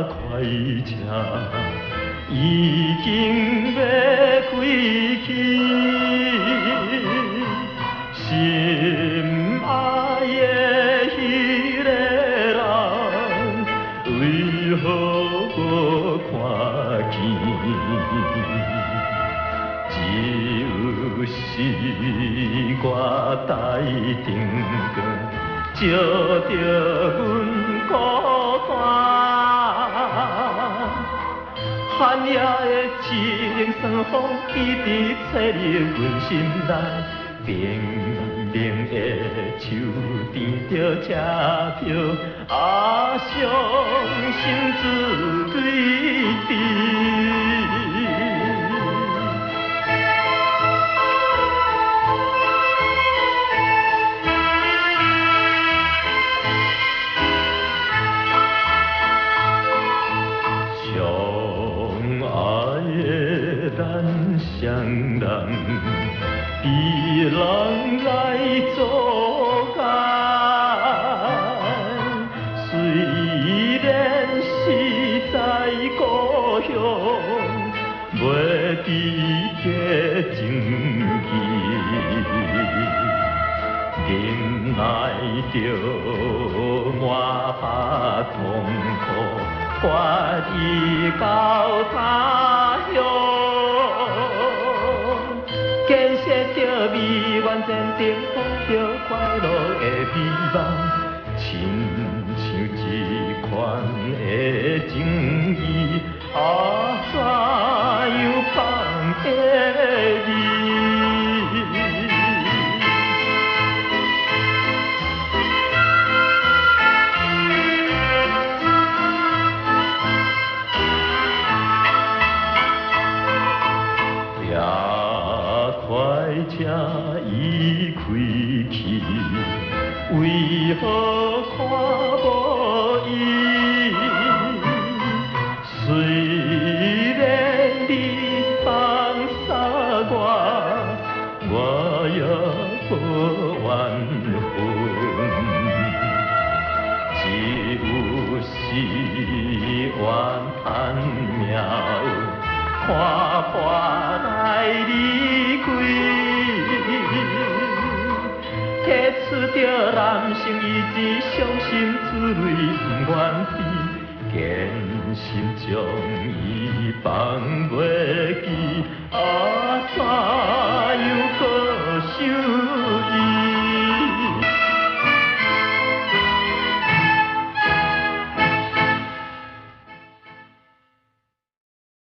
快车已经要开去，心爱的迄个人，为何无看见？只有是我台灯光，照着阮孤单。寒夜的清霜风，一直吹入阮心内，冰冷的手甜着车票，伤心自泪滴。咱双人比人来作伴，虽然是在故乡，袂比家情义，忍耐着满腹痛苦，决意到他乡。建设着美满前程，放着快乐的美梦，亲像一款的情意，怎样放下你？快车已开去，为何看无伊？虽然你放下我也无怨恨，只有是怨叹命。看破来离开，提出着男性意志，伤心自泪不愿飞，坚心将伊放袂记，怎样？